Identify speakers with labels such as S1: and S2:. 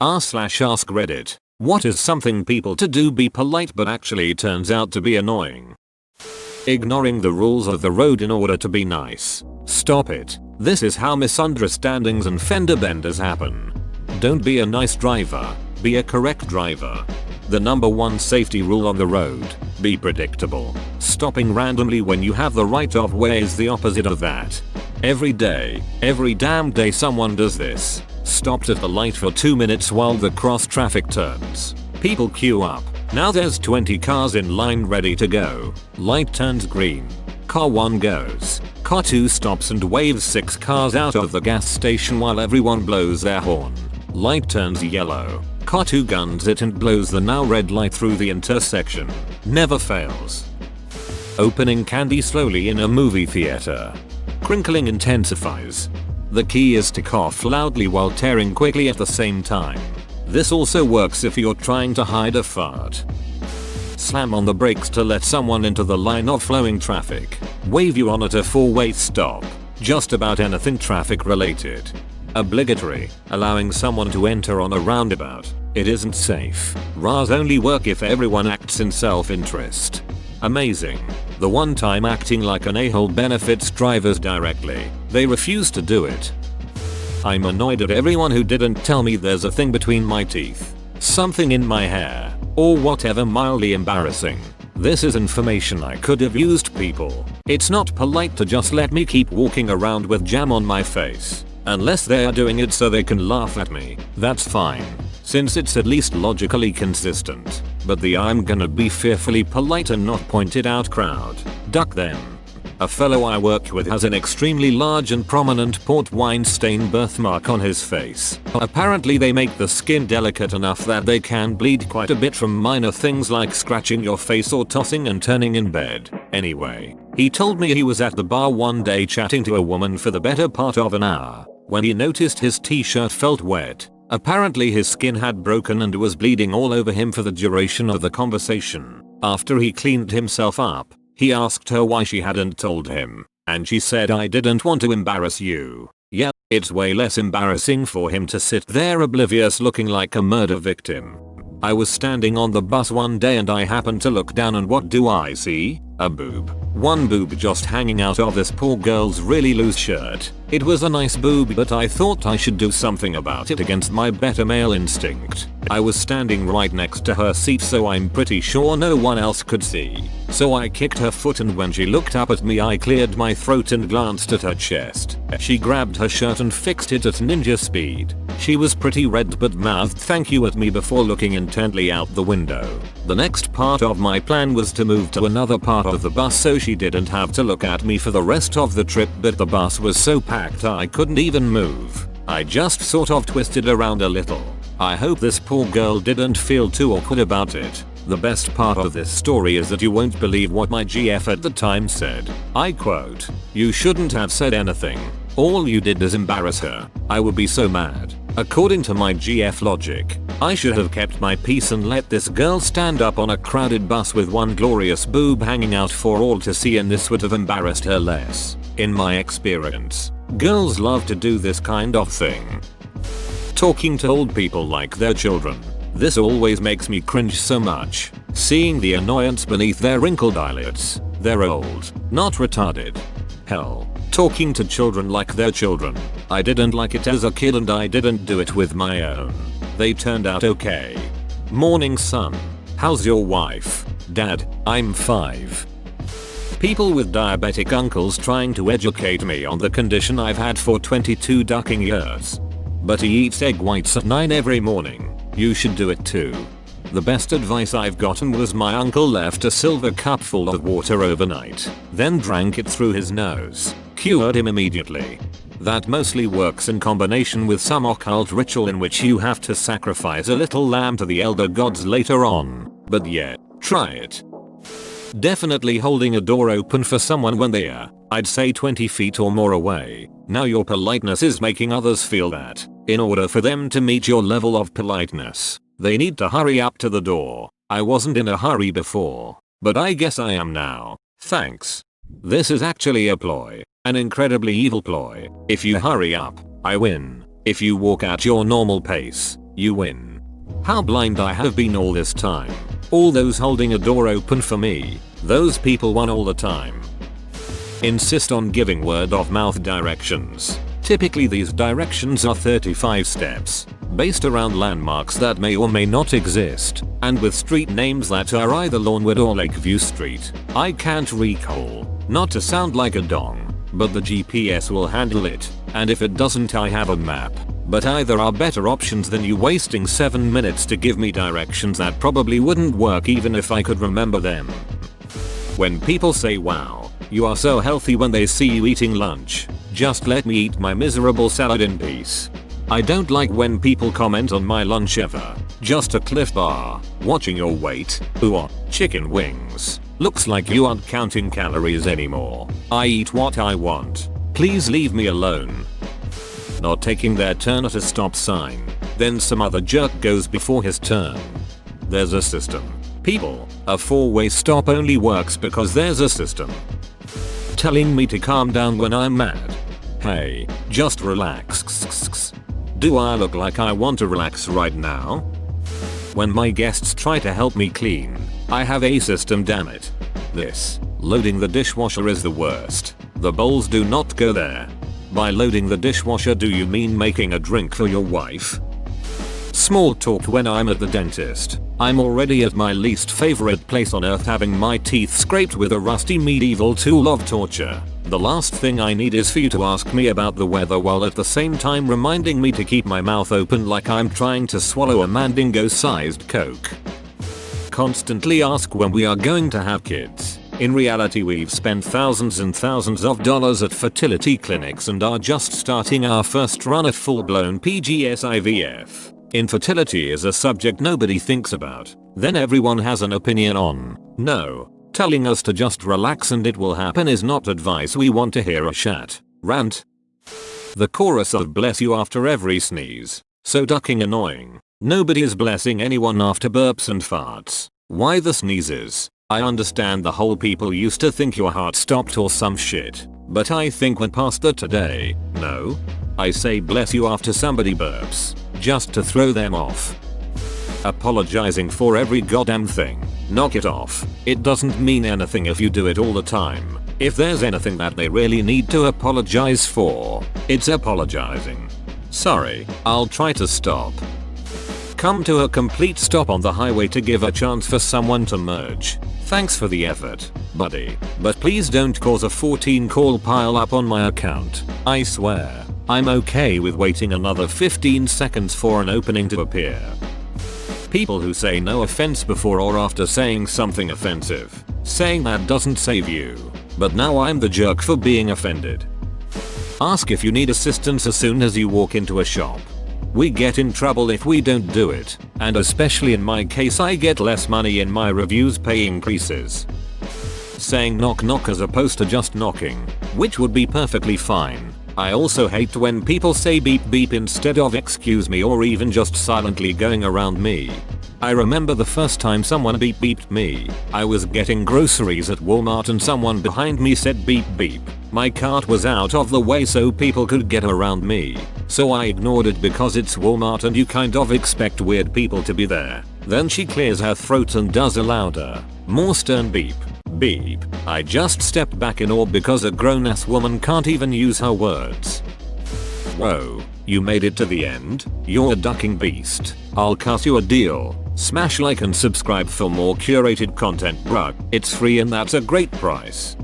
S1: r/ask Reddit. What is something people to do be polite but actually turns out to be annoying? Ignoring the rules of the road in order to be nice. Stop it. This is how misunderstandings and fender benders happen. Don't be a nice driver. Be a correct driver. The number one safety rule on the road. Be predictable. Stopping randomly when you have the right of way is the opposite of that. Every day, every damn day someone does this. Stopped at the light for 2 minutes while the cross traffic turns. People queue up. Now there's 20 cars in line ready to go. Light turns green. Car 1 goes. Car 2 stops and waves 6 cars out of the gas station while everyone blows their horn. Light turns yellow. Car 2 guns it and blows the now red light through the intersection. Never fails. Opening candy slowly in a movie theater. Crinkling intensifies. The key is to cough loudly while tearing quickly at the same time. This also works if you're trying to hide a fart. Slam on the brakes to let someone into the line of flowing traffic. Wave you on at a 4-way stop. Just about anything traffic related. Obligatory. Allowing someone to enter on a roundabout. It isn't safe. RAs only work if everyone acts in self-interest. Amazing. The one time acting like an a-hole benefits drivers directly. They refuse to do it. I'm annoyed at everyone who didn't tell me there's a thing between my teeth. Something in my hair. Or whatever mildly embarrassing. This is information I could have used, people. It's not polite to just let me keep walking around with jam on my face. Unless they are doing it so they can laugh at me. That's fine. Since it's at least logically consistent. But the I'm gonna be fearfully polite and not pointed out crowd. Duck them. A fellow I work with has an extremely large and prominent port wine stain birthmark on his face. Apparently they make the skin delicate enough that they can bleed quite a bit from minor things like scratching your face or tossing and turning in bed. Anyway, he told me he was at the bar one day chatting to a woman for the better part of an hour when he noticed his t-shirt felt wet. Apparently his skin had broken and was bleeding all over him for the duration of the conversation. After he cleaned himself up, he asked her why she hadn't told him, and she said, "I didn't want to embarrass you." Yeah, it's way less embarrassing for him to sit there oblivious looking like a murder victim. I was standing on the bus one day and I happened to look down and what do I see? A boob. One boob just hanging out of this poor girl's really loose shirt. It was a nice boob but I thought I should do something about it against my better male instinct. I was standing right next to her seat so I'm pretty sure no one else could see. So I kicked her foot and when she looked up at me I cleared my throat and glanced at her chest. She grabbed her shirt and fixed it at ninja speed. She was pretty red but mouthed thank you at me before looking intently out the window. The next part of my plan was to move to another part of the bus so she didn't have to look at me for the rest of the trip, but the bus was so packed I couldn't even move. I just sort of twisted around a little. I hope this poor girl didn't feel too awkward about it. The best part of this story is that you won't believe what my GF at the time said. I quote, "You shouldn't have said anything. All you did is embarrass her. I would be so mad." According to my GF logic, I should have kept my peace and let this girl stand up on a crowded bus with one glorious boob hanging out for all to see, and this would have embarrassed her less. In my experience, girls love to do this kind of thing. Talking to old people like they're children. This always makes me cringe so much. Seeing the annoyance beneath their wrinkled eyelids. They're old, not retarded. Hell, talking to children like they're children. I didn't like it as a kid and I didn't do it with my own. They turned out okay. Morning son. How's your wife? Dad, I'm 5. People with diabetic uncles trying to educate me on the condition I've had for 22 ducking years. But he eats egg whites at 9 every morning. You should do it too. The best advice I've gotten was my uncle left a silver cup full of water overnight, then drank it through his nose. Cured him immediately. That mostly works in combination with some occult ritual in which you have to sacrifice a little lamb to the elder gods later on. But yeah, try it. Definitely holding a door open for someone when they are, I'd say 20 feet or more away. Now your politeness is making others feel that, in order for them to meet your level of politeness, they need to hurry up to the door. I wasn't in a hurry before, but I guess I am now. Thanks. This is actually a ploy. An incredibly evil ploy. If you hurry up, I win. If you walk at your normal pace, You win. How blind I have been all this time. All those holding a door open for me, those people won all the time. Insist on giving word of mouth directions. Typically these directions are 35 steps, based around landmarks that may or may not exist, and with street names that are either Lawnwood or Lakeview Street. I can't recall, not to sound like a dong, but the GPS will handle it, and if it doesn't I have a map. But either are better options than you wasting 7 minutes to give me directions that probably wouldn't work even if I could remember them. When people say wow, you are so healthy when they see you eating lunch, just let me eat my miserable salad in peace. I don't like when people comment on my lunch ever. Just a Cliff Bar, watching your weight, ooh, chicken wings. Looks like you aren't counting calories anymore. I eat what I want. Please leave me alone. Not taking their turn at a stop sign. Then some other jerk goes before his turn. There's a system. People, a 4-way stop only works because there's a system. Telling me to calm down when I'm mad. Hey, just relax. Do I look like I want to relax right now? When my guests try to help me clean, I have a system, damn it. This, loading the dishwasher is the worst. The bowls do not go there. By loading the dishwasher do you mean making a drink for your wife? Small talk when I'm at the dentist. I'm already at my least favorite place on earth, having my teeth scraped with a rusty medieval tool of torture. The last thing I need is for you to ask me about the weather while at the same time reminding me to keep my mouth open like I'm trying to swallow a Mandingo-sized Coke. Constantly ask when we are going to have kids. In reality we've spent thousands and thousands of dollars at fertility clinics and are just starting our first run of full-blown PGS IVF. Infertility is a subject nobody thinks about, then everyone has an opinion on. No, telling us to just relax and it will happen is not advice we want to hear. A chat. Rant. The chorus of bless you after every sneeze. So ducking annoying. Nobody is blessing anyone after burps and farts. Why the sneezes? I understand the whole people used to think your heart stopped or some shit, but I think went past that today. No? I say bless you after somebody burps, just to throw them off. Apologizing for every goddamn thing. Knock it off. It doesn't mean anything if you do it all the time. If there's anything that they really need to apologize for, it's apologizing. Sorry, I'll try to stop. Come to a complete stop on the highway to give a chance for someone to merge. Thanks for the effort, buddy, but please don't cause a 14 call pile up on my account. I swear, I'm okay with waiting another 15 seconds for an opening to appear. People who say no offense before or after saying something offensive. Saying that doesn't save you, but now I'm the jerk for being offended. Ask if you need assistance as soon as you walk into a shop. We get in trouble if we don't do it, and especially in my case I get less money in my reviews pay increases. Saying knock knock as opposed to just knocking, which would be perfectly fine. I also hate when people say beep beep instead of excuse me or even just silently going around me. I remember the first time someone beep beeped me. I was getting groceries at Walmart and someone behind me said beep beep. My cart was out of the way so people could get around me. So I ignored it because it's Walmart and you kind of expect weird people to be there. Then she clears her throat and does a louder, more stern beep. Beep. I just stepped back in awe because a grown-ass woman can't even use her words. Whoa, you made it to the end? You're a ducking beast. I'll cut you a deal. Smash like and subscribe for more curated content, bruh. It's free and that's a great price.